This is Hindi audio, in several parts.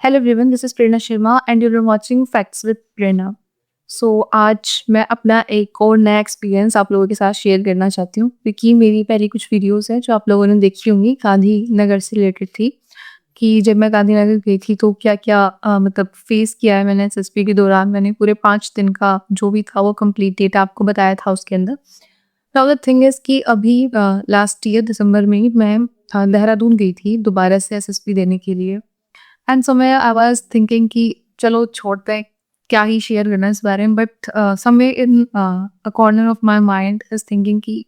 Hello everyone, this is Prerna Sharma and you are watching facts with Prerna. आज मैं अपना एक और नया एक्सपीरियंस आप लोगों के साथ शेयर करना चाहती हूँ, क्योंकि मेरी पहले कुछ वीडियोज़ हैं जो आप लोगों ने देखी होंगी, गांधीनगर से रिलेटेड थी कि जब मैं गांधीनगर गई थी तो क्या-क्या मतलब फेस किया है मैंने एसएसपी के दौरान। मैंने पूरे 5 दिन का जो भी था वो कंप्लीट डेटा आपको बताया था उसके अंदर। नाउ द थिंग इज़ कि अभी लास्ट ईयर दिसंबर में ही मैं देहरादून गई थी दोबारा से एसएसपी देने के लिए। And somewhere I was thinking कि चलो छोड़ते हैं, क्या ही शेयर करना इस बारे में, but somewhere in a corner of my mind is thinking कि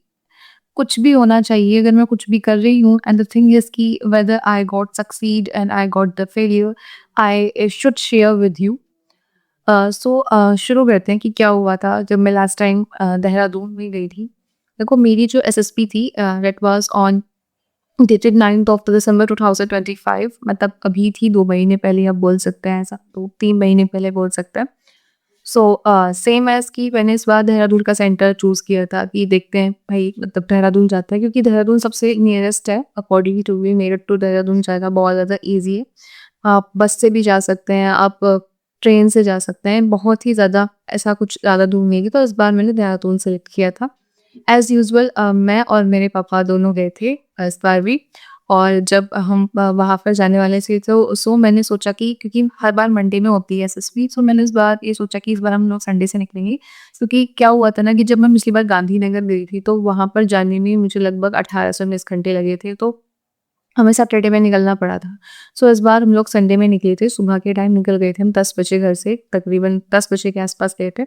कुछ भी होना चाहिए अगर मैं कुछ भी कर रही हूँ, एंड द थिंग इज़ कि whether I got succeed and I got the failure, I should share with you. शुरू करते हैं कि क्या हुआ था जब मैं लास्ट टाइम देहरादून में गई थी। देखो, मेरी जो एसएसपी थी that was on dated 9th of December 2025, मतलब अभी थी 2 महीने पहले आप बोल सकते हैं ऐसा, तो 3 महीने पहले बोल सकते हैं। सेम एज़ कि मैंने इस बार देहरादून का सेंटर चूज़ किया था कि देखते हैं भई, मतलब देहरादून जाते हैं क्योंकि देहरादून सबसे नियरेस्ट है according to me. Meerut to Dehradun जाना बहुत ज़्यादा ईज़ी है। आप बस से भी जा सकते हैं, आप ट्रेन से जा सकते हैं, बहुत ही ज़्यादा ऐसा कुछ ज़्यादा दूर नहीं है। तो इस बार मैंने देहरादून सेलेक्ट किया था। एज़ यूजुअल मैं और मेरे पापा दोनों गए थे इस बार भी। और जब हम वहाँ पर जाने वाले थे तो मैंने सोचा कि क्योंकि हर बार मंडे में होती है एसएसबी, तो मैंने इस बार ये सोचा कि इस बार हम लोग संडे से निकलेंगे। क्योंकि क्या हुआ था ना कि जब मैं पिछली बार गांधीनगर गई थी तो वहाँ पर जाने में मुझे लगभग 18 से 19 घंटे लगे थे, तो हमें सैटरडे में निकलना पड़ा था। इस बार हम लोग संडे में निकले थे, सुबह के टाइम निकल गए थे हम 10 बजे घर से, तकरीबन 10 बजे के आस-पास गए थे।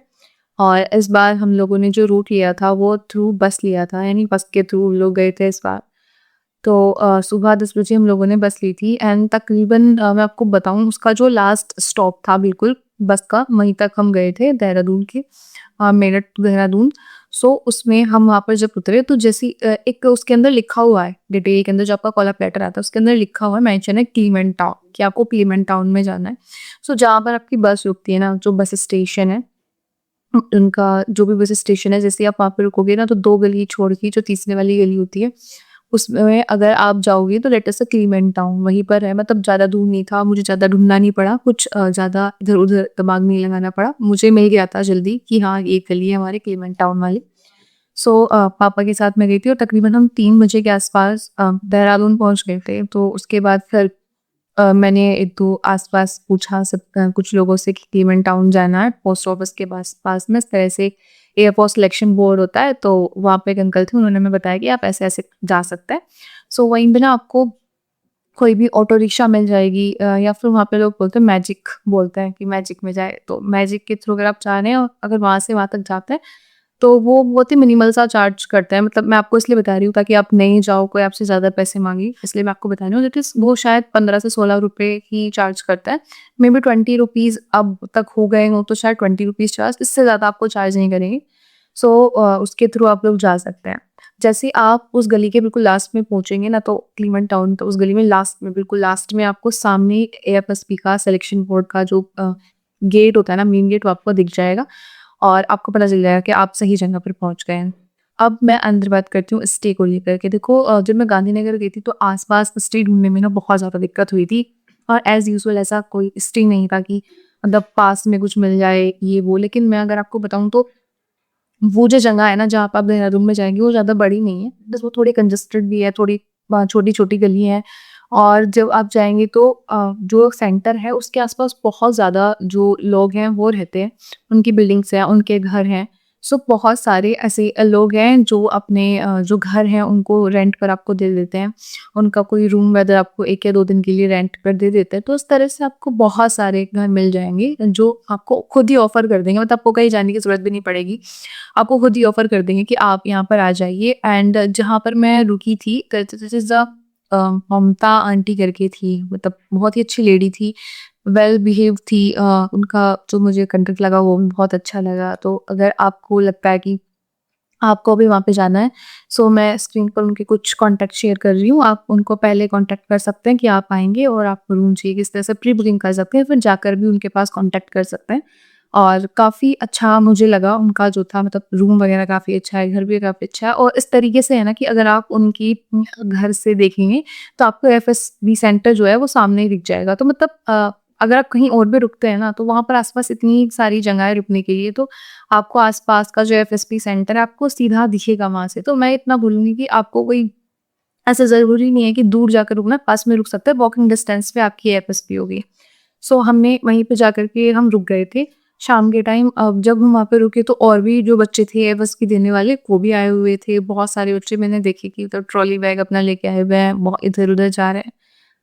और इस बार हम लोगों ने जो रूट लिया था वो थ्रू बस लिया था, यानी बस के थ्रू हम लोग गए थे इस बार। सुबह 10 बजे हम लोगों ने बस ली थी एंड तकरीबन मैं आपको बताऊँ, उसका जो लास्ट स्टॉप था बिल्कुल बस का, वहीं तक हम गए थे देहरादून के, मेरठ टू देहरादून। उसमें हम वहाँ पर जब उतरे तो एक उसके अंदर लिखा हुआ है डिटेल के अंदर, जो आपका कॉल अप लेटर आता है उसके अंदर लिखा हुआ है, मेंशन है क्लीमेंट टाउन, कि आपको क्लीमेंट टाउन में जाना है। जहाँ पर आपकी बस रुकती है ना, जो बस स्टेशन है, उनका जो भी बस स्टेशन है, जैसे आप वहाँ पे रुकोगे ना तो 2 गली छोड़ के जो तीसरी वाली गली होती है, उसमें अगर आप जाओगे तो लेट्स से क्लीमेंट टाउन वहीं पर है। मतलब ज़्यादा दूर नहीं था, मुझे ज़्यादा ढूँढना नहीं पड़ा, कुछ ज़्यादा इधर-उधर दिमाग नहीं लगाना पड़ा। मुझे मिल गया था जल्दी कि हाँ, ये गली है हमारी क्लीमेंट टाउन वाली। पापा के साथ मैं गई थी और तकरीबन हम 3 बजे के आस-पास देहरादून पहुँच गए थे। तो उसके बाद फिर मैंने 1-2 आस-पास पूछा कुछ लोगों से कि क्लीमेंट टाउन जाना है, पोस्ट ऑफिस के पास पास में इस तरह से एयरपोर्ट सिलेक्शन बोर्ड होता है, तो वहाँ पे एक अंकल थे, उन्होंने हमें बताया कि आप ऐसे-ऐसे जा सकते हैं। वहीं पे ना आपको कोई भी ऑटो रिक्शा मिल जाएगी, या फिर वहाँ पे लोग बोलते हैं मैजिक, बोलते हैं कि मैजिक में जाए, तो मैजिक के थ्रू अगर आप जा रहे हैं और अगर वहाँ से वहाँ तक जाते हैं तो वो बहुत ही मिनिमल सा चार्ज करता है। मतलब मैं आपको इसलिए बता रही हूँ ताकि आप नहीं जाओ, कोई आपसे ज़्यादा पैसे माँगे, इसलिए मैं आपको बता रही हूँ। दैट इज़ वो शायद 15 से 16 रुपए ही चार्ज करता है। मे बी 20 रुपीज़ अब तक हो गए हों, तो शायद 20 रुपीज़ चार्ज, इससे ज़्यादा आपको चार्ज नहीं करेंगे। उसके थ्रू आप लोग जा सकते हैं। जैसे ही आप उस गली के बिल्कुल लास्ट में पहुँचेंगे ना, तो क्लीमेंट टाउन, तो उस गली में लास्ट में, बिल्कुल लास्ट में आपको सामने एएफएसपी का सिलेक्शन बोर्ड का जो गेट होता है ना, मेन गेट, वो आपको दिख जाएगा और आपको पता चल जाएगा कि आप सही जगह पर पहुँच गए हैं। अब मैं अंदर बात करती हूँ स्टे को लेकर के। देखो, जब मैं गांधीनगर गई थी तो आस-पास स्टे ढूँढने में ना बहुत ज़्यादा दिक्कत हुई थी, और एज़ यूजुअल ऐसा कोई स्टे नहीं था कि मतलब पास में कुछ मिल जाए ये वो। लेकिन मैं अगर आपको बताऊँ तो वो जो जगह है ना जहाँ पे आप देहरादून में जाएँगे, वो ज़्यादा बड़ी नहीं है। बस वो थोड़ी कंजेस्टेड भी है, थोड़ी छोटी-छोटी गली हैं। और जब आप जाएँगे तो जो सेंटर है उसके आस-पास बहुत ज़्यादा जो लोग हैं वो रहते हैं। उनकी बिल्डिंग्स हैं, उनके घर हैं। बहुत सारे ऐसे लोग हैं जो अपने जो घर हैं उनको रेंट पर आपको दे देते हैं। उनका कोई रूम वेदर आपको 1 या 2 दिन के लिए रेंट पर दे देते हैं। तो इस तरह से आपको बहुत सारे घर मिल जाएँगे जो आपको खुद ही ऑफ़र कर देंगे। मतलब आपको कहीं जाने की ज़रूरत भी नहीं पड़ेगी। आपको खुद ही ऑफ़र कर देंगे कि आप यहाँ पर आ जाइए। एंड जहाँ पर मैं रुकी थी, दिस इज़ ममता आंटी करके थी, मतलब बहुत ही अच्छी लेडी थी, वेल बिहेव्ड थी। उनका जो मुझे कंटेंट लगा वो भी बहुत अच्छा लगा। तो अगर आपको लगता है कि आपको भी वहाँ पे जाना है, मैं स्क्रीन पर उनके कुछ कॉन्टैक्ट शेयर कर रही हूँ। आप उनको पहले कॉन्टैक्ट कर सकते हैं कि आप आएँगे, और आप रूम चाहिए किस तरह से प्री बुकिंग कर सकते हैं, फिर जाकर भी उनके पास कॉन्टैक्ट कर सकते हैं। और काफ़ी अच्छा मुझे लगा उनका जो था, मतलब रूम वगैरह काफ़ी अच्छा है, घर भी काफ़ी अच्छा है, और इस तरीके से है ना कि अगर आप उनकी घर से देखेंगे तो आपको एफएसबी सेंटर जो है वो सामने ही दिख जाएगा। तो मतलब अगर आप कहीं और भी रुकते हैं ना, तो वहाँ पर आस-पास इतनी सारी जगह है रुकने के लिए, तो आपको आस-पास का जो एफएसपी सेंटर है, आपको सीधा दिखेगा वहाँ से। तो मैं इतना बोलूँगी कि आपको कोई ऐसा ज़रूरी नहीं है कि दूर जाकर रुकना, पास में रुक सकते हैं, वॉकिंग डिस्टेंस पे आपकी एफएसपी होगी। सो हमने वहीं पे जाकर के हम रुक गए थे। शाम के टाइम जब हम वहाँ पे रुके तो और भी जो बच्चे थे एफएसपी देने वाले वो भी आए हुए थे। बहुत सारे बच्चे मैंने देखे कि तो ट्रॉली बैग अपना लेके आए हुए हैं, इधर-उधर जा रहे हैं।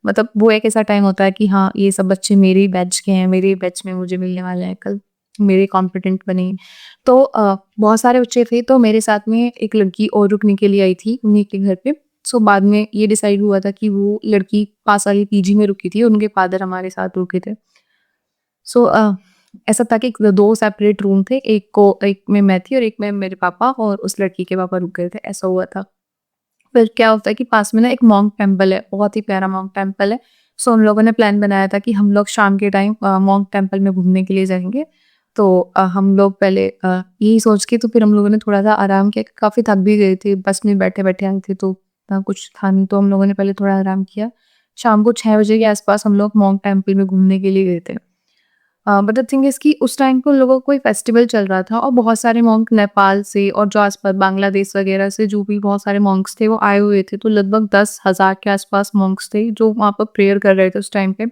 मतलब वो एक ऐसा टाइम होता है कि हाँ, ये सब बच्चे मेरे ही बैच के हैं, मेरे ही बैच में मुझे मिलने वाले हैं कल, मेरे कॉम्पिटेंट बनेंगे। तो बहुत सारे बच्चे थे, तो मेरे साथ में एक लड़की और रुकने के लिए आई थी उन्हीं के घर पे। सो बाद में ये डिसाइड हुआ था कि वो लड़की पास वाली पीजी में रुकी थी, उनके फादर हमारे साथ रुके थे। सो ऐसा था कि 2 सेपरेट रूम थे, एक में मैं थी और एक में मेरे पापा और उस लड़की के पापा रुक गए थे, ऐसा हुआ था। फिर क्या होता है कि पास में ना एक मॉन्क टेम्पल है, बहुत ही प्यारा मॉन्क टेम्पल है। सो उन लोगों ने प्लान बनाया था कि हम लोग शाम के टाइम मॉन्क टेम्पल में घूमने के लिए जाएँगे। तो हम लोग पहले यही सोच के तो फिर हम लोगों ने थोड़ा-सा आराम किया, काफ़ी थक भी गए थे, बस में बैठे-बैठे आए थे तो इतना कुछ था नहीं, तो हम लोगों ने पहले थोड़ा आराम किया। शाम को 6 बजे के आस-पास हम लोग मॉन्क टेम्पल में घूमने के लिए गए थे। बट द थिंग इज़ कि उस टाइम पे उन लोगों का कोई फेस्टिवल चल रहा था और बहुत सारे मॉन्क नेपाल से और जो आस-पास बांग्लादेश वगैरह से जो भी बहुत सारे मॉन्क्स थे वो आए हुए थे। तो लगभग 10,000 के आस-पास मॉन्क्स थे जो वहाँ पर प्रेयर कर रहे थे उस टाइम पे।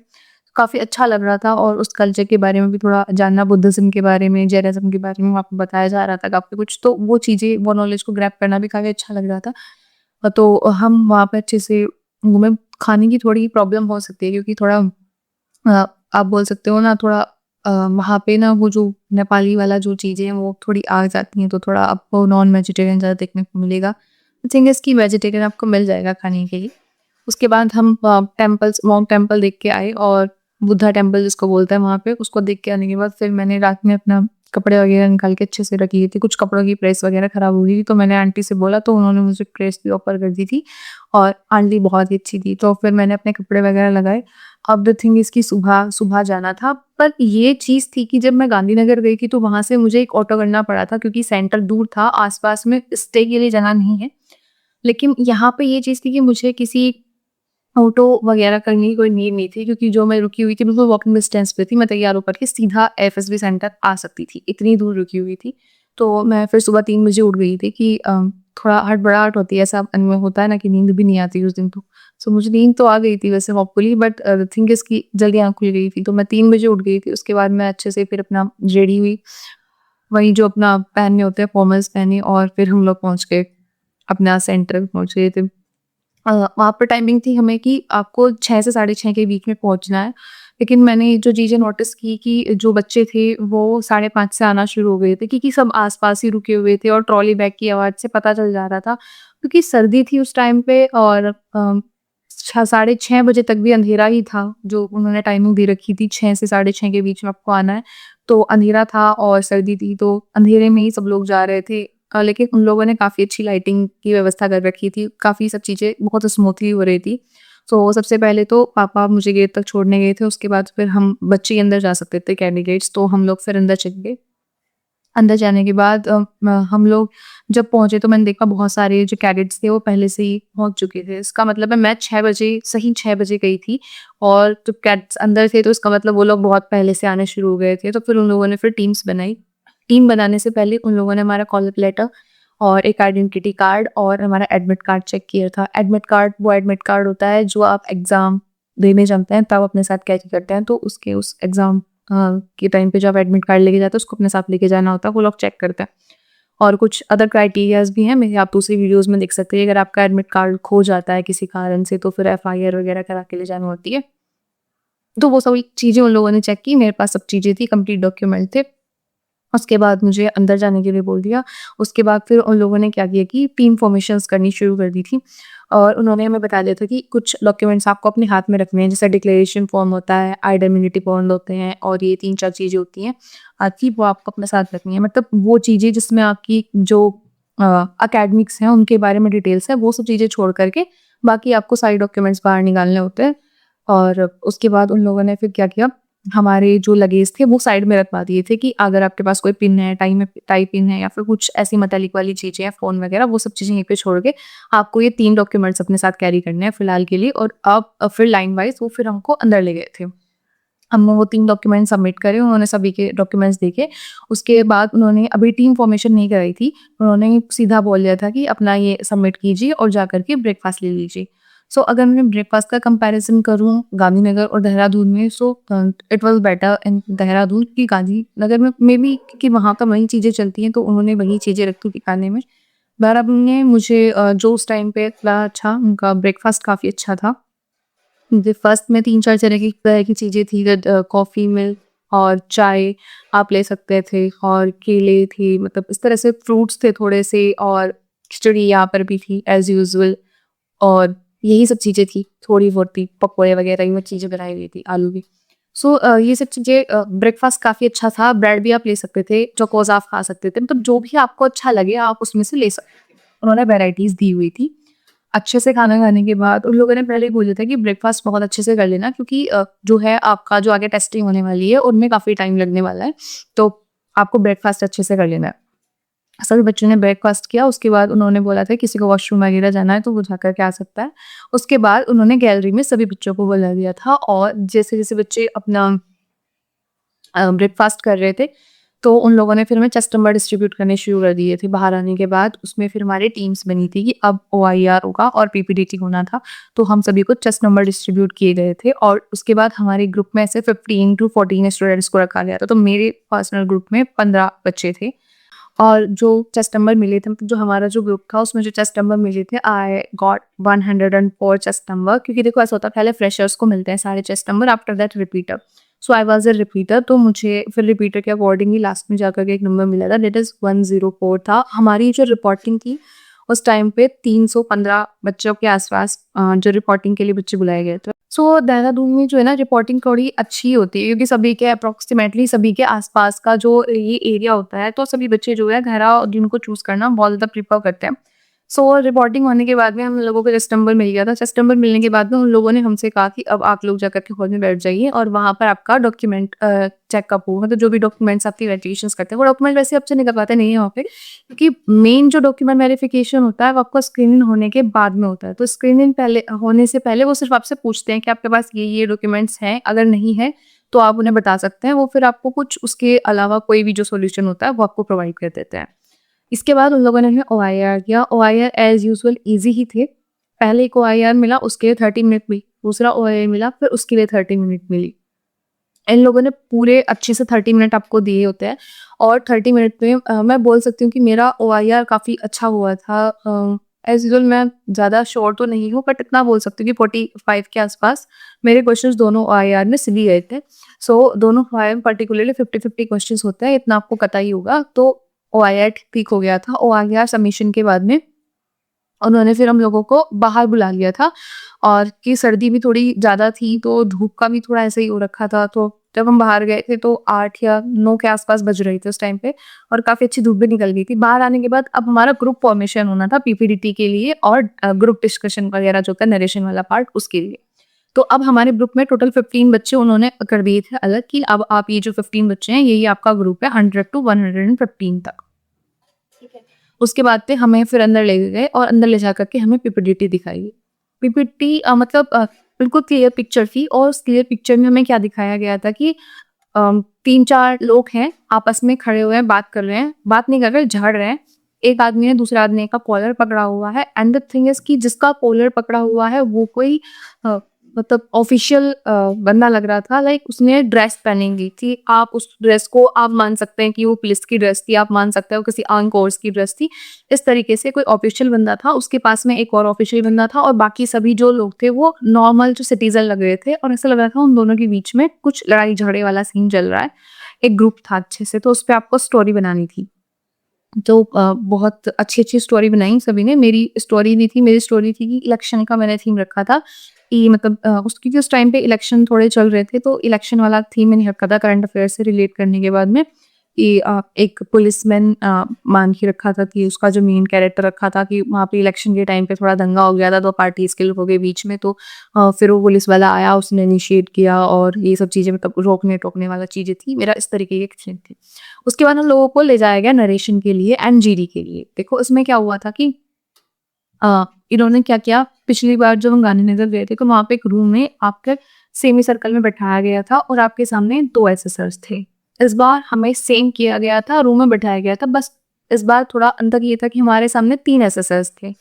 काफ़ी अच्छा लग रहा था और उस कल्चर के बारे में भी थोड़ा जानना, बुद्धिज़्म के बारे में, जैनिज़्म के बारे में वहाँ पे बताया जा रहा था काफ़ी कुछ। तो वो चीज़ें, वो नॉलेज को ग्रैब करना भी काफ़ी अच्छा लग रहा था। तो हम वहाँ पे अच्छे से घूमे। खाने की थोड़ी प्रॉब्लम हो सकती है क्योंकि थोड़ा आप बोल सकते हो ना थोड़ा वहाँ पे ना वो जो नेपाली वाला जो चीज़ें हैं वो थोड़ी आ जाती हैं, तो थोड़ा आपको नॉन वेजिटेरियन ज़्यादा देखने को मिलेगा। थिंग इज़ कि वेजिटेरियन आपको मिल जाएगा खाने के लिए। उसके बाद हम टेम्पल्स, मॉन्क टेम्पल देख के आए और बुद्धा टेम्पल जिसको बोलते हैं वहाँ पे, उसको देख के आने के बाद फिर मैंने रात में अपना कपड़े वगैरह निकाल के अच्छे से रख लिए थे। कुछ कपड़ों की प्रेस वगैरह खराब हो गई थी, तो मैंने आंटी से बोला तो उन्होंने मुझे प्रेस भी ऑफ़र कर दी थी और आंटी बहुत ही अच्छी थी। तो फिर मैंने अपने कपड़े वगैरह लगाए। अब द थिंग इज़ कि सुबह सुबह जाना था, पर ये चीज़ थी कि जब मैं गांधीनगर गई थी तो वहाँ से मुझे एक ऑटो करना पड़ा था क्योंकि सेंटर दूर था, आस-पास में स्टे के लिए जगह नहीं है। लेकिन यहाँ पे ये चीज़ थी कि मुझे किसी ऑटो वगैरह करने की कोई नीड नहीं थी क्योंकि जो मैं रुकी हुई थी बिल्कुल वॉकिंग डिस्टेंस पे थी। मैं तैयार होकर के सीधा एफएसबी सेंटर आ सकती थी, इतनी दूर रुकी हुई थी। तो मैं फिर सुबह 3 बजे उठ गई थी कि थोड़ा हड़बड़ाहट होती है, ऐसा मन में होता है ना कि नींद भी नहीं आती उस दिन तो। सो मुझे नींद तो आ गई थी वैसे hopefully, but the thing is कि जल्दी आँख खुल गई थी। तो मैं 3 बजे उठ गई थी, उसके बाद मैं अच्छे से फिर अपना रेडी हुई। वही जो अपना पहनने होते हैं फॉर्मल्स पहने और फिर हम लोग पहुँच गए, अपना सेंटर पहुँच गए थे। वहाँ पर टाइमिंग थी हमें कि आपको 6 से साढ़े 6 के बीच में पहुँचना है। लेकिन मैंने जो चीज़ें नोटिस की कि जो बच्चे थे वो साढ़े 5 से आना शुरू हो गए थे क्योंकि सब आस-पास ही रुके हुए थे और ट्रॉली बैग की आवाज़ से पता चल जा रहा था क्योंकि सर्दी थी उस टाइम पे और 6 बजे तक भी अंधेरा ही था, जो उन्होंने टाइमिंग दे रखी थी 6 से साढ़े 6 के बीच में आपको आना है। तो अंधेरा था और सर्दी थी तो अंधेरे में ही सब लोग जा रहे थे। लेकिन उन लोगों ने काफ़ी अच्छी लाइटिंग की व्यवस्था कर रखी थी, काफ़ी सब चीज़ें बहुत स्मूथली हो रही थी। तो सबसे पहले तो पापा मुझे गेट तक छोड़ने गए थे, उसके बाद फिर हम बच्चे ही अंदर जा सकते थे कैंडिडेट्स, तो हम लोग फिर अंदर चले गए। अंदर जाने के बाद हम लोग जब पहुँचे तो मैंने देखा बहुत सारे जो कैडेट्स थे वो पहले से ही पहुँच चुके थे। इसका मतलब है मैं 6 बजे, सही 6 बजे गई थी और जब कैडेट्स अंदर थे तो इसका मतलब वो लोग बहुत पहले से आने शुरू हो गए थे। तो फिर उन लोगों ने फिर टीम्स बनाई। टीम बनाने से पहले उन लोगों ने हमारा कॉल लेटर और एक आइडेंटिटी कार्ड और हमारा एडमिट कार्ड चेक किया था। एडमिट कार्ड वो एडमिट कार्ड होता है जो आप एग्ज़ाम देने जाते हैं तब अपने साथ कैरी करते हैं। तो उसके उस एग्ज़ाम के टाइम पे जब एडमिट कार्ड लेके जाते हैं उसको अपने साथ लेके जाना होता है, वो लोग चेक करते हैं। और कुछ अदर क्राइटेरियाज़ भी हैं, मेरे आप दूसरी वीडियोज़ में देख सकते हैं। अगर आपका एडमिट कार्ड खो जाता है किसी कारण से तो फिर एफआईआर वगैरह करा के ले जानी होती है। तो वो सभी चीज़ें उन लोगों ने चेक की, मेरे पास सब चीज़ें थी, कंप्लीट डॉक्यूमेंट थे। उसके बाद मुझे अंदर जाने के लिए बोल दिया। उसके बाद फिर उन लोगों ने क्या किया कि टीम फॉर्मेशंस करनी शुरू कर दी थी और उन्होंने हमें बता दिया था कि कुछ डॉक्यूमेंट्स आपको अपने हाथ में रखने हैं, जैसे डिक्लेरेशन फॉर्म होता है, आइडेंटिटी बॉन्ड होते हैं और ये 3-4 चीज़ें होती हैं कि वो आपको अपने साथ रखनी है। मतलब वो चीज़ें जिसमें आपकी जो एकेडमिक्स हैं, उनके बारे में डिटेल्स है, वो सब चीज़ें छोड़ कर के बाकी आपको सारे डॉक्यूमेंट्स बाहर निकालने होते हैं। और उसके बाद उन लोगों ने फिर क्या किया, हमारे जो लगेज थे वो साइड में रखवा दिए थे कि अगर आपके पास कोई पिन है, टाई पिन है या फिर कुछ ऐसी मेटालिक वाली चीज़ें हैं, फ़ोन वगैरह, वो सब चीज़ें यहीं पे छोड़ के आपको ये 3 डॉक्यूमेंट्स अपने साथ कैरी करने हैं फ़िलहाल के लिए। और अब फिर लाइन वाइज़ वो फिर हमको अंदर ले गए थे। हमने वो 3 डॉक्यूमेंट सबमिट करे, उन्होंने सभी के डॉक्यूमेंट्स देखे। उसके बाद उन्होंने अभी टीम फॉर्मेशन नहीं कराई थी, उन्होंने सीधा बोल दिया था कि अपना ये सबमिट कीजिए और जा कर के ब्रेकफ़ास्ट ले लीजिए। सो अगर मैं ब्रेकफ़ास्ट का कंपैरिज़न करूँ गांधीनगर और देहरादून में, so it was better in Dehradun कि गांधीनगर में मेबी क्योंकि वहाँ पर वही चीज़ें चलती हैं, तो उन्होंने वही चीज़ें रखी थी खाने में। देहरादून में मुझे जो उस टाइम पे लगा अच्छा, उनका ब्रेकफ़ास्ट काफ़ी अच्छा था। जी, फर्स्ट में 3-4 तरह की चीज़ें थी, कॉफ़ी, मिल्क और चाय आप ले सकते थे और केले थे, मतलब इस तरह से फ्रूट्स थे थोड़े से, और खिचड़ी यहाँ पर भी थी एज़ यूजुअल, और यही सब चीज़ें थी, थोड़ी बहुत थी, पकोड़े वगैरह ये चीज़ें बनाई गई थी, आलू की। सो ये सब चीज़ें, ब्रेकफ़ास्ट काफ़ी अच्छा था, ब्रेड भी आप ले सकते थे, चोकोज़ आप खा सकते थे, मतलब जो भी आपको अच्छा लगे आप उसमें से ले सकते थे। उन्होंने वैराइटीज़ दी हुई थी। अच्छे से खाना खाने के बाद उन लोगों ने पहले ही बोला था कि ब्रेकफ़ास्ट बहुत अच्छे से कर लेना, क्योंकि जो है आपका जो आगे टेस्टिंग होने वाली है उनमें काफ़ी टाइम लगने वाला है, तो आपको ब्रेकफ़ास्ट अच्छे से कर लेना है। सभी बच्चों ने ब्रेकफ़ास्ट किया, उसके बाद उन्होंने बोला था किसी को वॉशरूम वगैरह जाना है तो वो जाकर के आ सकता है। उसके बाद उन्होंने गैलरी में सभी बच्चों को बुला लिया था, और जैसे-जैसे बच्चे अपना ब्रेकफ़ास्ट कर रहे थे, तो उन लोगों ने फिर हमें चेस्ट नंबर डिस्ट्रीब्यूट करने शुरू कर दिए थे। बाहर आने के बाद उसमें फिर हमारी टीम्स बनी थी कि अब ओआईआर होगा और पीपीडीटी होना था, तो हम सभी को चेस्ट नंबर डिस्ट्रीब्यूट किए गए थे, और उसके बाद हमारे ग्रुप में ऐसे 15 टू 14 स्टूडेंट्स को रखा गया था। तो मेरे पर्सनल ग्रुप में 15 बच्चे थे, और जो चेस्ट नंबर मिले थे, मतलब जो हमारा जो ग्रुप था उसमें जो चेस्ट नंबर मिले थे, आई गॉट 104 चेस्ट नंबर, क्योंकि देखो ऐसा होता है पहले फ्रेशर्स को मिलते हैं सारे chest number, after that repeater. So I was a repeater, तो मुझे फिर रिपीटर के अकॉर्डिंग ही लास्ट में जाकर के एक नंबर मिला था, दैट इज़ 104 था। हमारी जो रिपोर्टिंग थी उस टाइम पे 315 बच्चों के आसपास जो रिपोर्टिंग के लिए बच्चे बुलाए गए थे। सो देहरादून में जो है ना रिपोर्टिंग थोड़ी अच्छी होती है, क्योंकि सभी के अप्रॉक्सिमेटली सभी के आसपास का जो ये एरिया होता है, तो सभी बच्चे जो है देहरादून को चूज़ करना बहुत ज़्यादा प्रेफर करते हैं। सो रिपोर्टिंग होने के बाद में हम लोगों को चेस्ट नंबर मिल गया था। चेस्ट नंबर मिलने के बाद में उन लोगों ने हमसे कहा कि अब आप लोग जाकर के हॉल में बैठ जाइए और वहाँ पर आपका डॉक्यूमेंट चेकअप होगा, मतलब जो भी डॉक्यूमेंट्स आपकी वेरिफिकेशंस करते हैं, वो डॉक्यूमेंट वैसे आपसे निकलवाते नहीं है वहाँ पे, क्योंकि मेन जो डॉक्यूमेंट वेरिफिकेशन होता है वो आपका स्क्रीनिंग होने के बाद में होता है। तो स्क्रीनिंग पहले होने से पहले वो सिर्फ आपसे पूछते हैं कि आपके पास ये डॉक्यूमेंट्स हैं, अगर नहीं है तो आप उन्हें बता सकते हैं, वो फिर आपको कुछ उसके अलावा कोई भी जो सॉल्यूशन होता है वो आपको प्रोवाइड कर देते हैं। इसके बाद उन लोगों ने हमें ओआईआर दिया। ओआईआर एज़ यूजुअल ईज़ी ही थे। पहले एक ओआईआर मिला, उसके लिए 30 मिनट हुई, दूसरा ओआईआर मिला, फिर उसके लिए 30 मिनट मिली। इन लोगों ने पूरे अच्छे से 30 मिनट आपको दिए होते हैं, और 30 मिनट में मैं बोल सकती हूँ कि मेरा ओआईआर काफ़ी अच्छा हुआ था। एज़ यूजुअल मैं ज़्यादा श्योर तो नहीं हूँ, बट इतना बोल सकती हूँ कि 45 के आसपास मेरे क्वेश्चंस दोनों ओआईआर में सिल ही गए थे। सो दोनों ओआईआर पर्टिकुलरली 50-50 क्वेश्चंस होते हैं, इतना आपको पता ही होगा। तो ओआईआर ठीक हो गया था। ओआईआर सबमिशन के बाद में उन्होंने फिर हम लोगों को बाहर बुला लिया था, और कि सर्दी भी थोड़ी ज़्यादा थी, तो धूप का भी थोड़ा ऐसा ही हो रखा था। तो जब हम बाहर गए थे तो 8 या 9 के आसपास बज रही थी उस टाइम पे, और काफ़ी अच्छी धूप भी निकल गई थी। बाहर आने के बाद अब हमारा ग्रुप फॉर्मेशन होना था पीपीडीटी के लिए, और ग्रुप डिस्कशन वगैरह जो होता है नरेशन वाला पार्ट उसके लिए। तो अब हमारे ग्रुप में टोटल 15 बच्चे उन्होंने कर दिए थे अलग, कि अब आप ये जो 15 बच्चे हैं यही आपका ग्रुप है 100 टू 115 तक। ठीक है। उसके बाद पे हमें फिर अंदर ले गए, और अंदर ले जाकर के हमें पीपीटीटी दिखाई। पीपीटी मतलब बिल्कुल क्लियर पिक्चर थी, और उस क्लियर पिक्चर में हमें क्या दिखाया गया था कि 3-4 लोग हैं, आपस में खड़े हुए हैं, बात कर रहे हैं, बात नहीं कर रहे, झगड़ रहे हैं। एक आदमी ने दूसरे आदमी का कॉलर पकड़ा हुआ है, एंड द थिंग इज़ कि जिसका कॉलर पकड़ा हुआ है वो कोई अ, मतलब ऑफिशियल बंदा लग रहा था, लाइक उसने ड्रेस पहनी हुई थी। आप उस ड्रेस को आप मान सकते हैं कि वो पुलिस की ड्रेस थी, आप मान सकते हो किसी आर्म्ड फोर्स की ड्रेस थी। इस तरीके से कोई ऑफिशियल बंदा था, उसके पास में एक और ऑफिशियल बंदा था, और बाकी सभी जो लोग थे वो नॉर्मल जो सिटीज़न लग रहे थे, और ऐसा लग रहा था उन दोनों के बीच में कुछ लड़ाई झगड़े वाला सीन चल रहा है। एक ग्रुप था अच्छे से, तो उसपे आपको स्टोरी बनानी थी। तो बहुत अच्छी-अच्छी स्टोरी बनाई सभी ने। मेरी स्टोरी भी थी, मेरी स्टोरी थी कि इलेक्शन का मैंने थीम रखा था, कि मतलब क्योंकि उस टाइम पे इलेक्शन थोड़े चल रहे थे, तो इलेक्शन वाला थीम मैंने रखा था करंट अफेयर से रिलेट करने के बाद में, कि एक पुलिसमैन मान के रखा था, कि उसका जो मेन कैरेक्टर रखा था कि वहाँ पे इलेक्शन के टाइम पे थोड़ा दंगा हो गया था 2 पार्टीज़ के लोगों के बीच में, तो फिर वो पुलिस वाला आया, उसने इनिशिएट किया, और ये सब चीज़ें मतलब रोकने-टोकने वाला चीज़ें थी। मेरा इस तरीके की थीम थी। उसके बाद हम लोगों को ले जाया गया नरेशन के लिए एंड जीडी के लिए। देखो इसमें क्या हुआ था कि इन्होंने क्या किया, पिछली बार जब हम गांधीनगर गए थे तो वहाँ पे एक रूम में आपके सेमी सर्कल में बैठाया गया था और आपके सामने 2 एसेसर्स थे। इस बार हमें सेम किया गया था, रूम में बैठाया गया था, बस इस बार थोड़ा अंतर ये था कि हमारे सामने 3 एसेसर्स थे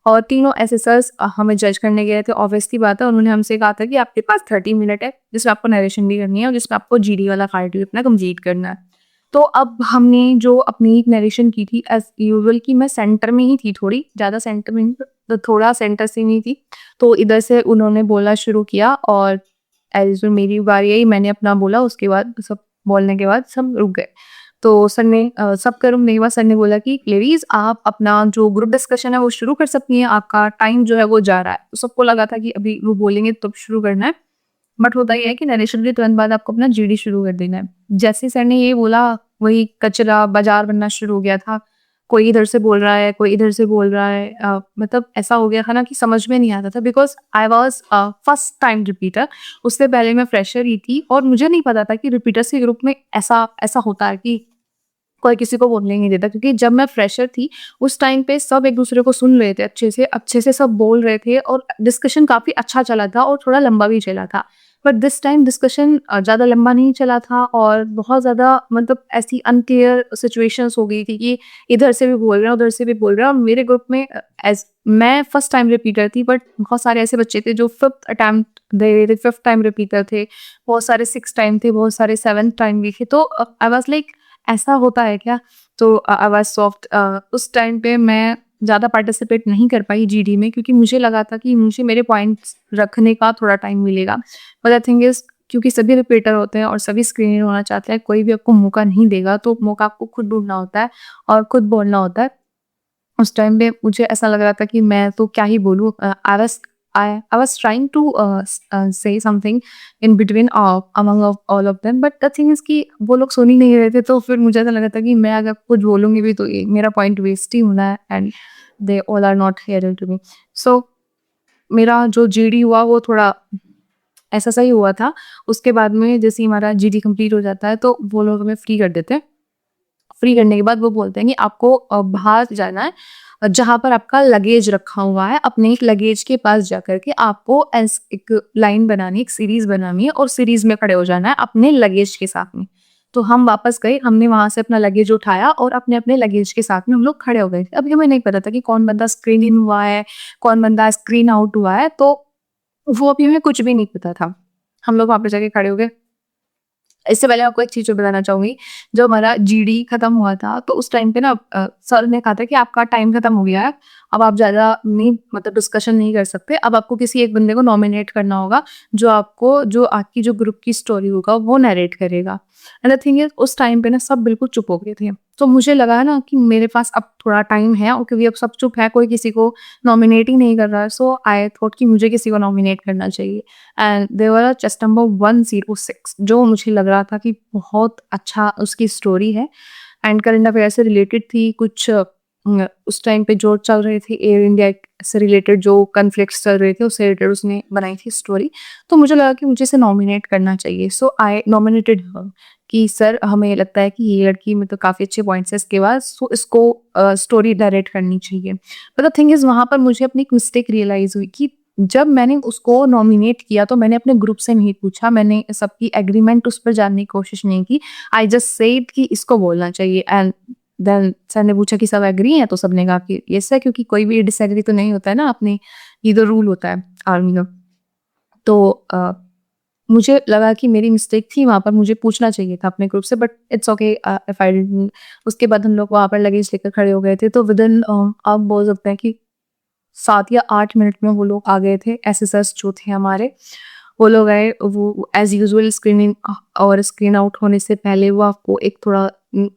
और तीनों एसेसर्स हमें जज करने गए थे। ऑब्वियस सी बात है, उन्होंने हमसे कहा था कि आपके पास 30 मिनट है जिसमें आपको नरेशन भी करनी है और जिसमें आपको जीडी वाला पार्ट भी अपना कंप्लीट करना है। तो अब हमने जो अपनी नरेशन की थी एज़ यूजुअल कि मैं सेंटर में ही थी, थोड़ी ज़्यादा सेंटर में नहीं, तो थोड़ा सेंटर से नहीं थी। तो इधर से उन्होंने बोलना शुरू किया और एज़ यूजुअल मेरी बारी आई, मैंने अपना बोला, उसके बाद सब बोलने के बाद सब रुक गए। तो सर ने सब करूँ नहीं हुआ, सर ने बोला कि लेडीज़ आप अपना जो ग्रुप डिस्कशन है वो शुरू कर सकती हैं, आपका टाइम जो है वो जा रहा है। तो सबको लगा था कि अभी वो बोलेंगे तब शुरू करना है। बट होता ये है कि नरेशन के तुरंत बाद आपको अपना जीडी शुरू कर देना है। जैसे ही सर ने ये बोला, वही कचरा बाज़ार बनना शुरू हो गया था। कोई इधर से बोल रहा है, कोई इधर से बोल रहा है। मतलब ऐसा हो गया था ना कि समझ में नहीं आता था, because I was first time repeater. उससे पहले मैं फ्रेशर ही थी और मुझे नहीं पता था कि रिपीटर्स के ग्रुप में ऐसा ऐसा होता है कि कोई किसी को बोलने ही नहीं देता, क्योंकि जब मैं फ्रेशर थी उस टाइम पे सब एक-दूसरे को सुन रहे थे अच्छे से सब बोल रहे थे और डिस्कशन काफ़ी अच्छा चला था और थोड़ा लंबा भी चला था। बट दिस टाइम डिस्कशन ज़्यादा लंबा नहीं चला था और बहुत ज़्यादा मतलब ऐसी अनक्लियर सिचुएशंस हो गई थी कि इधर से भी बोल रहे हैं, उधर से भी बोल रहे हैं और मेरे ग्रुप में एज़ मैं फर्स्ट टाइम रिपीटर थी, बट बहुत सारे ऐसे बच्चे थे जो 5th अटेम्प्ट दे रहे थे, 5th टाइम रिपीटर थे, बहुत सारे 6th टाइम थे, बहुत सारे 7th टाइम भी थे। तो आई वाज़ लाइक ऐसा होता है क्या? तो आई वाज़ सॉफ्ट। उस टाइम पे मैं ज़्यादा पार्टिसिपेट नहीं कर पाई जीडी में, क्योंकि मुझे लगा था कि मुझे मेरे पॉइंट्स रखने का थोड़ा टाइम मिलेगा। बट द थिंग इज़, क्योंकि सभी रिपीटर होते हैं और सभी स्क्रीनर होना चाहते हैं, कोई भी आपको मौका नहीं देगा, तो मौका आपको खुद ढूँढना होता है और खुद बोलना होता है। उस टाइम पे मुझे ऐसा लग रहा था कि मैं तो क्या ही बोलूँ। I was trying to say something in between among of all of them, but the thing is कि वो लोग सुन ही नहीं रहे थे, तो फिर मुझे ऐसा लगा था कि मैं अगर कुछ बोलूँगी भी तो ये मेरा पॉइंट वेस्ट ही होना है and they all are not hearing to me. So मेरा जो जीडी हुआ वो थोड़ा ऐसा सही हुआ था। उसके बाद में जैसे ही हमारा जीडी कंप्लीट हो जाता है तो वो लोग हमें फ्री कर देते हैं। फ्री करने के बाद वो बोलते हैं कि आपको बाहर जाना है, जहाँ पर आपका लगेज रखा हुआ है, अपने एक लगेज के पास जाकर के आपको ऐस एक लाइन बनानी है, एक सीरीज़ बनानी है और सीरीज़ में खड़े हो जाना है अपने लगेज के साथ में। तो हम वापस गए, हमने वहाँ से अपना लगेज उठाया और अपने-अपने लगेज के साथ में हम लोग खड़े हो गए। अभी हमें नहीं पता था कि कौन बंदा स्क्रीन इन हुआ है, कौन बंदा स्क्रीन आउट हुआ है, तो वो अभी हमें कुछ भी नहीं पता था। हम लोग वहाँ पे जाके खड़े हो गए। इससे पहले आपको एक चीज़ और बताना चाहूँगी, जब हमारा जीडी खत्म हुआ था, तो उस टाइम पे ना सर ने कहा था कि आपका टाइम खत्म हो गया है, अब आप ज़्यादा नहीं मतलब डिस्कशन नहीं कर सकते, अब आपको किसी एक बंदे को नॉमिनेट करना होगा, जो आपकी जो ग्रुप की स्टोरी होगा, वो नैरेट करेगा। एंड द थिंग इज़, उस टाइम पे ना सब बिल्कुल चुप हो गए थे। तो मुझे लगा ना कि मेरे पास अब थोड़ा टाइम है और क्योंकि अब सब चुप है, कोई किसी को नॉमिनेट ही नहीं कर रहा है, सो आई थॉट कि मुझे किसी को नॉमिनेट करना चाहिए। And there were chest number 106, जो मुझे लग रहा था कि बहुत अच्छा उसकी स्टोरी है एंड करंट अफेयर से रिलेटेड थी। कुछ उस टाइम पे जो चल रहे थे एयर इंडिया से रिलेटेड, जो कॉन्फ्लिक्ट्स चल रहे थे उससे रिलेटेड उसने बनाई थी स्टोरी। तो मुझे लगा कि मुझे इसे नॉमिनेट करना चाहिए, सो आई नॉमिनेटेड हर कि सर हमें लगता है कि ये लड़की में तो काफ़ी अच्छे पॉइंट्स है इसके पास, सो इसको स्टोरी डायरेक्ट करनी चाहिए। बट द थिंग इज़, वहाँ पर मुझे अपनी एक मिस्टेक रियलाइज़ हुई कि जब मैंने उसको नॉमिनेट किया तो मैंने अपने ग्रुप से नहीं पूछा, मैंने सबकी एग्रीमेंट उस पर जानने की कोशिश नहीं की। आई जस्ट सेड कि इसको बोलना चाहिए एंड देन सर ने पूछा कि सब एग्री हैं? तो सबने कहा कि येस है, क्योंकि कोई भी डिसएग्री तो नहीं होता है ना अपने, ये तो रूल होता है आर्मी का। तो मुझे लगा कि मेरी मिस्टेक थी, वहाँ पर मुझे पूछना चाहिए था अपने ग्रुप से, but it's okay if I didn't. उसके बाद हम लोग वहाँ पर लगेज लेकर खड़े हो गए थे, तो विदिन आप बोल सकते हैं कि 7 या 8 मिनट में वो लोग आ गए थे। एसएसएस जो थे हमारे, वो लोग आए, वो एज़ यूजुअल स्क्रीनिंग और स्क्रीन आउट होने से पहले वो आपको एक थोड़ा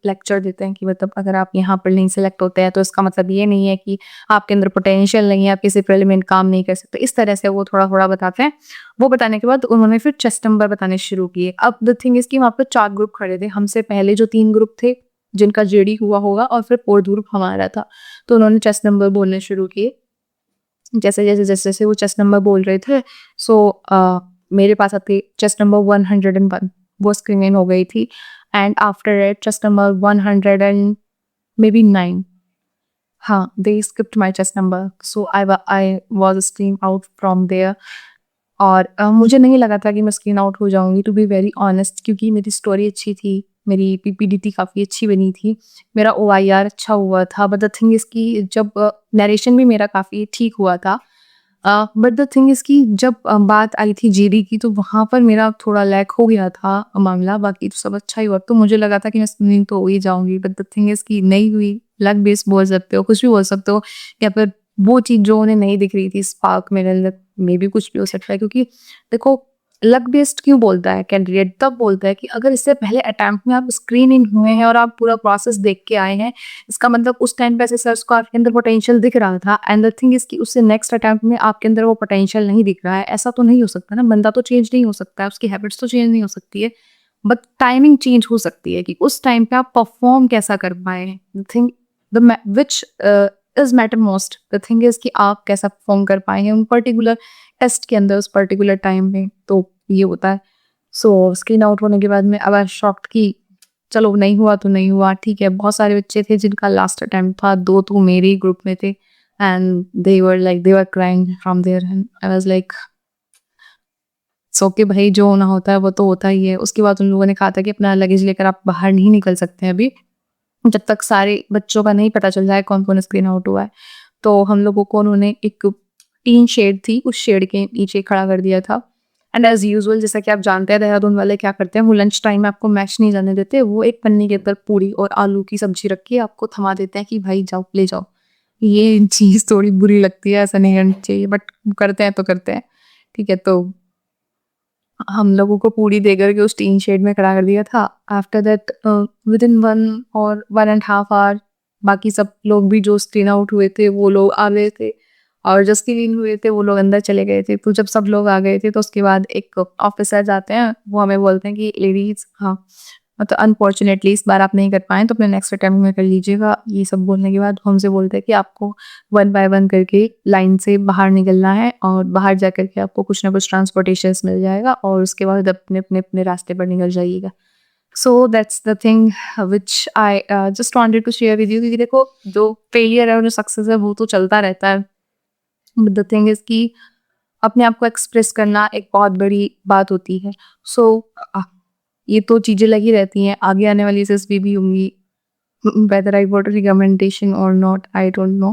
लेक्चर देते हैं कि मतलब अगर आप यहाँ पर नहीं सेलेक्ट होते हैं तो इसका मतलब ये नहीं है कि आपके अंदर पोटेंशियल नहीं है, आप किसी फील्ड में काम नहीं कर सकते। इस तरह से वो थोड़ा-थोड़ा बताते हैं। वो बताने के बाद उन्होंने फिर चेस्ट नंबर बताने शुरू किए। अब द थिंग इज़ कि वहाँ पर 4 ग्रुप खड़े थे। हमसे पहले जो 3 ग्रुप थे, जिनका जेडी हुआ होगा, और फिर 4th ग्रुप हमारा था। तो उन्होंने चेस्ट नंबर बोलने शुरू किए। जैसे वो चेस्ट नंबर बोल रहे थे, सो मेरे पास आते चेस्ट नंबर 101 वो स्क्रीन इन हो गई थी and after it chest number 100 and may be 9 हाँ, they skipped my chest number, so I was screened out from there. और मुझे नहीं लगा था कि मैं स्क्रीन आउट हो जाऊँगी, टू बी वेरी ऑनेस्ट, क्योंकि मेरी स्टोरी अच्छी थी, मेरी पीपीडीटी काफ़ी अच्छी बनी थी, मेरा ओआईआर अच्छा हुआ था, बट द थिंग इज़ कि जब नैरेशन भी मेरा काफ़ी ठीक हुआ था, बट द थिंग इज़ कि जब बात आई थी जीडी की, तो वहाँ पर मेरा थोड़ा लैग हो गया था मामला, बाकी तो सब अच्छा ही हुआ। तो मुझे लगा था कि मैं स्क्रीनिंग तो हो ही जाऊँगी, बट द थिंग इज़ कि नहीं हुई। लक बेस्ड बोल सकते हो, कुछ भी बोल सकते हो, या फिर वो चीज़ जो उन्हें नहीं दिख रही थी स्पार्क मेरे अंदर, मेबी कुछ भी हो सकता है। क्योंकि देखो, लक बेस्ड क्यों बोलता है कैंडिडेट? तब बोलता है कि अगर इससे पहले अटेम्प्ट में आप स्क्रीन इन हुए हैं और आप पूरा प्रोसेस देख के आए हैं, इसका मतलब उस टाइम पे ऐसे सर्च को आपके अंदर पोटेंशियल दिख रहा था, एंड द थिंग इज कि उससे नेक्स्ट अटेम्प्ट में आपके अंदर वो पोटेंशियल नहीं दिख रहा है। ऐसा तो नहीं हो सकता ना, बंदा तो चेंज नहीं हो सकता है, उसकी हैबिट्स तो चेंज नहीं हो सकती है, बट टाइमिंग चेंज हो सकती है कि उस टाइम पे आप परफॉर्म कैसा कर पाए हैं। The thing the which is matter most, the thing is कि आप कैसा परफॉर्म कर पाए हैं उन पर्टिकुलर टेस्ट के अंदर उस पर्टिकुलर टाइम में, तो ये होता है। सो स्क्रीन आउट होने के बाद में अब आई शॉक्ड कि चलो नहीं हुआ तो नहीं हुआ, ठीक है। बहुत सारे बच्चे थे जिनका लास्ट अटेम्प्ट था, 2 तो मेरे ही ग्रुप में थे, and they were crying from there, and I was like it's okay भाई, जो होना होता है वो तो होता ही है। उसके बाद उन लोगों ने कहा था कि अपना लगेज लेकर आप बाहर नहीं निकल सकते हैं अभी, जब तक सारे बच्चों का नहीं पता चल जाए कौन-कौन स्क्रीन आउट हुआ है। तो हम लोगों को उन्होंने एक टीन शेड थी, उस शेड के नीचे खड़ा कर दिया था, एंड एज़ यूजुअल जैसा कि आप जानते हैं देहरादून वाले क्या करते हैं, वो लंच टाइम में आपको मैच नहीं जाने देते। वो एक पन्नी के अंदर पूरी और आलू की सब्जी रख के आपको थमा देते हैं कि भाई जाओ, ले जाओ। ये चीज़ थोड़ी बुरी लगती है, ऐसा नहीं करना चाहिए, बट करते हैं तो करते हैं। ठीक है, तो हम लोगों को पूरी दे कर के उस टीन शेड में खड़ा कर दिया था। आफ्टर दैट विदिन 1 और 1 एंड हाफ आवर बाकी सब लोग भी जो स्क्रीन आउट हुए थे वो लोग आ गए थे, और जो स्क्रीन हुए थे वो लोग अंदर चले गए थे। तो जब सब लोग आ गए थे तो उसके बाद एक ऑफिसर आते हैं, वो हमें बोलते हैं कि लेडीज़, हाँ, मतलब अनफॉर्चुनेटली इस बार आप नहीं कर पाएँ तो अपने नेक्स्ट अटेम्प्ट में कर लीजिएगा। ये सब बोलने के बाद वो हमसे बोलते हैं कि आपको 1 बाय 1 करके लाइन से बाहर निकलना है, और बाहर जाकर के आपको कुछ ना कुछ ट्रांसपोर्टेशंस मिल जाएगा, और उसके बाद अपने रास्ते पर निकल जाइएगा। So that's the thing which I just wanted to share with you, क्योंकि देखो, जो फेलियर है और जो सक्सेस है वो तो चलता रहता है। बट द थिंग इज़ कि अपने आप को एक्सप्रेस करना एक बहुत बड़ी बात होती है। सो ये तो चीज़ें लगी रहती हैं, आगे आने वाली एसएसबी भी होंगी। Whether I got a recommendation or not, I don't know,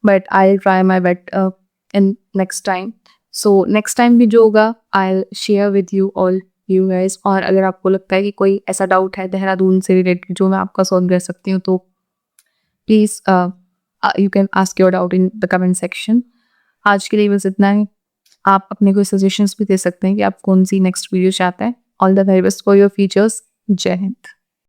but I'll try my best in next time. So next time भी जो होगा, I'll share with you all you guys. और अगर आपको लगता है कि कोई ऐसा डाउट है देहरादून से रिलेटेड जो मैं आपका सॉल्व कर सकती हूँ, तो please you can ask your doubt in the comment section. आज के लिए बस इतना ही। आप अपने कोई सजेशंस भी दे सकते हैं कि आप कौन सी नेक्स्ट वीडियो चाहते हैं। All the very best for your features. जय हिंद।